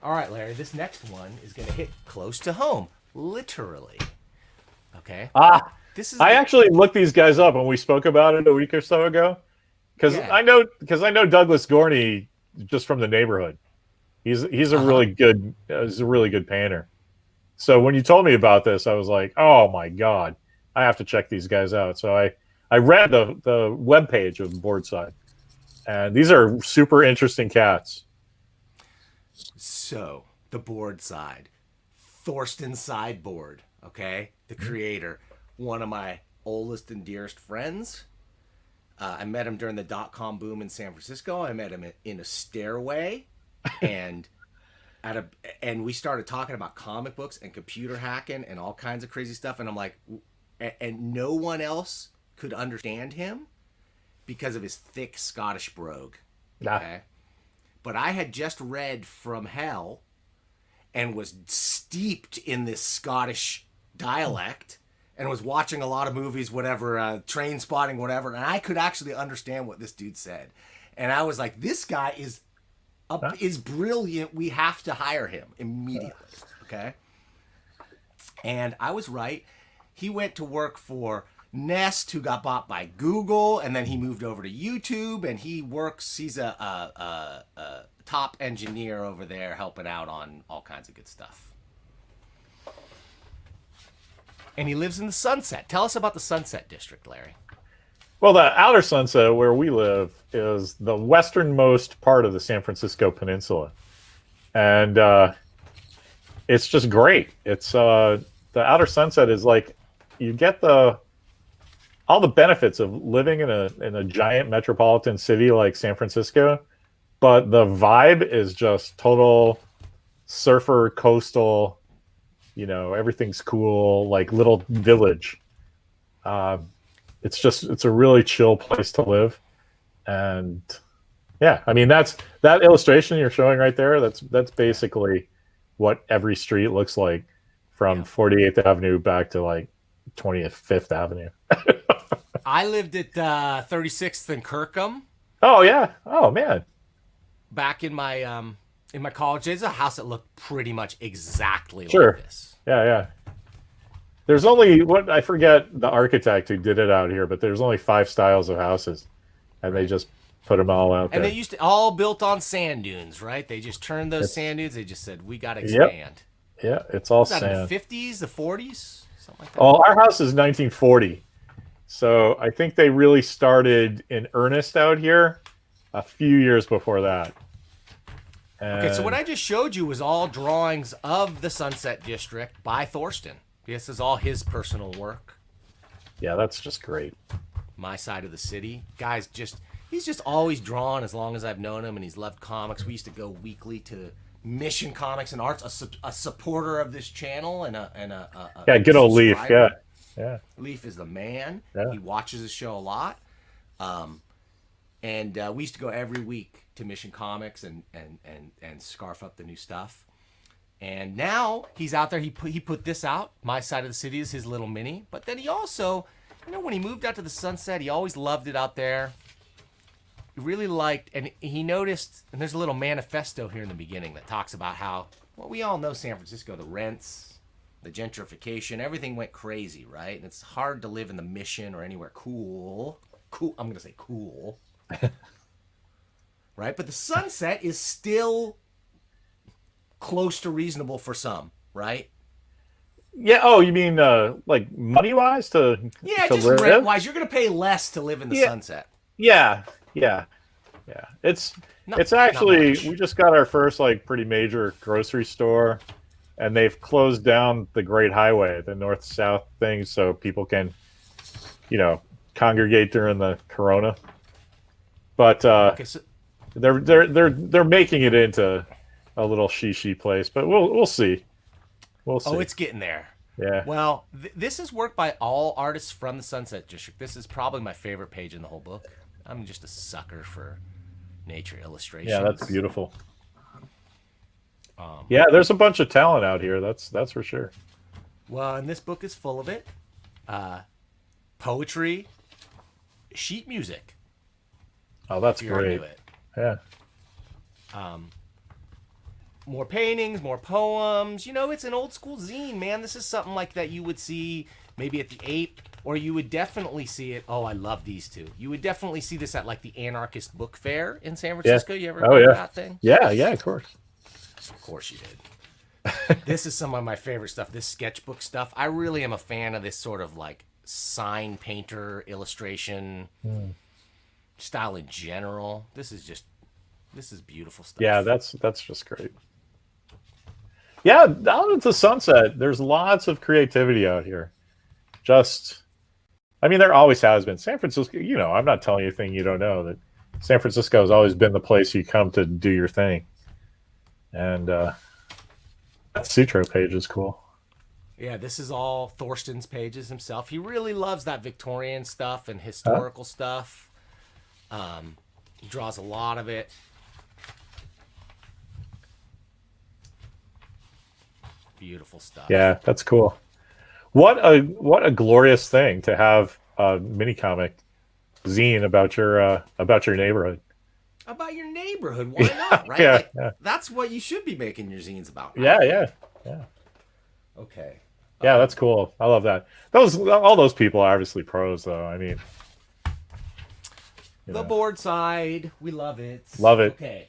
All right, Larry, this next one is going to hit close to home, literally. Okay? Ah, This is I the. actually looked these guys up when we spoke about it a week or so ago. Because Yeah. I know Douglas Gorney just from the neighborhood. He's a Uh huh. really good painter. So when you told me about this, I was like, oh my god, I have to check these guys out. So I read the web page of Boardside, and these are super interesting cats. So, the board side. Thorsten Sideboard, okay? The creator. One of my oldest and dearest friends. I met him during the dot-com boom in San Francisco. I met him in a stairway, and at a and we started talking about comic books and computer hacking and all kinds of crazy stuff. And I'm like, and no one else could understand him because of his thick Scottish brogue. Ah, Okay, but I had just read From Hell and was steeped in this Scottish dialect and was watching a lot of movies, whatever, Train Spotting, whatever, and I could actually understand what this dude said. And I was like, this guy ah. is brilliant. We have to hire him immediately. Okay. And I was right. He went to work for Nest, who got bought by Google, and then he moved over to YouTube, and he's a top engineer over there helping out on all kinds of good stuff. And he lives in the Sunset. Tell us about the Sunset District, Larry. Well, the outer Sunset, where we live, is the westernmost part of the San Francisco Peninsula, and it's just great. It's the outer Sunset is like you get the all the benefits of living in a giant metropolitan city like San Francisco, but the vibe is just total surfer coastal. Everything's cool, like little village. Uh, it's a really chill place to live, and yeah, I mean that illustration you're showing right there. That's basically what every street looks like from Yeah. 48th Avenue back to like 25th Avenue. I lived at 36th and Kirkham Oh yeah. Oh man. back in my college days. A house that looked pretty much exactly like Sure. this. Yeah, yeah. There's only what I forget the architect who did it out here, but there's only five styles of houses, and they Right. just put them all out And they there. used to all built on sand dunes, right? They just turned those It's sand dunes. They just said, we got to Yep. expand. Yeah, it's all Was that in the sand. 50s, the 40s? Something like that? Oh, our house is 1940. So I think they really started in earnest out here a few years before that. Okay, so what And I just showed you was all drawings of the Sunset District by Thorsten. This is all his personal work. yeah, that's just great. My side of the city. He's just always drawn as long as I've known him, and he's loved comics. We used to go weekly to Mission Comics and Arts, a supporter of this channel Yeah, a good old Leaf. Yeah. subscriber. Yeah. Leaf is the man. Yeah. He watches the show a lot. And we used to go every week to Mission Comics and scarf up the new stuff. And now he's out there. He put this out. My side of the city is his little mini. But then he also, when he moved out to the Sunset, he always loved it out there. He really liked, and he noticed. And there's a little manifesto here in the beginning that talks about how, well, we all know San Francisco, the rents, the gentrification, everything went crazy, right? And it's hard to live in the Mission or anywhere cool. Cool. I'm gonna say cool. Right? But the Sunset is still close to reasonable for some, right? Yeah. Oh, you mean like money wise Yeah, to just rent live? wise, you're gonna pay less to live in the Yeah. Sunset. Yeah. Yeah. Yeah. It's Not actually much. we just got our first like pretty major grocery store, and they've closed down the Great Highway, the north south thing, so people can congregate during the Corona. But Okay, so they're making it into a little shishi place, but we'll see. We'll see. it's getting there. Yeah. Well, this is work by all artists from the Sunset District. This is probably my favorite page in the whole book. I'm just a sucker for nature illustrations. Yeah, that's beautiful. Yeah, there's a bunch of talent out here. That's for sure. Well, and this book is full of it. Poetry, sheet music. Oh, that's If you're great. into it. Yeah. more paintings, more poems. You know, it's an old school zine, man. This is something like that you would see maybe at the AIT, or you would definitely see it. Oh, I love these two. You would definitely see this at like the Anarchist Book Fair in San Francisco. You ever go to that thing? Yeah, yeah, of course. Of course you did. This is some of my favorite stuff. This sketchbook stuff. I really am a fan of this sort of like sign painter illustration style in general. This is beautiful stuff. Yeah, that's just great. Yeah, out into Sunset, there's lots of creativity out here. I mean, there always has been. San Francisco, you know, I'm not telling you anything you don't know, that San Francisco has always been the place you come to do your thing. And that Sutro page is cool. Yeah, this is all Thorsten's pages himself. He really loves that Victorian stuff and historical stuff. He draws a lot of it. Beautiful stuff. Yeah, that's cool. What a glorious thing to have a mini comic zine about your neighborhood. About your neighborhood, why not? Right? Yeah, like, yeah. That's what you should be making your zines about. Right? Yeah. Okay. Yeah, that's cool. I love that. All those people are obviously pros, though. I mean, The board side, we love it. Love it. Okay.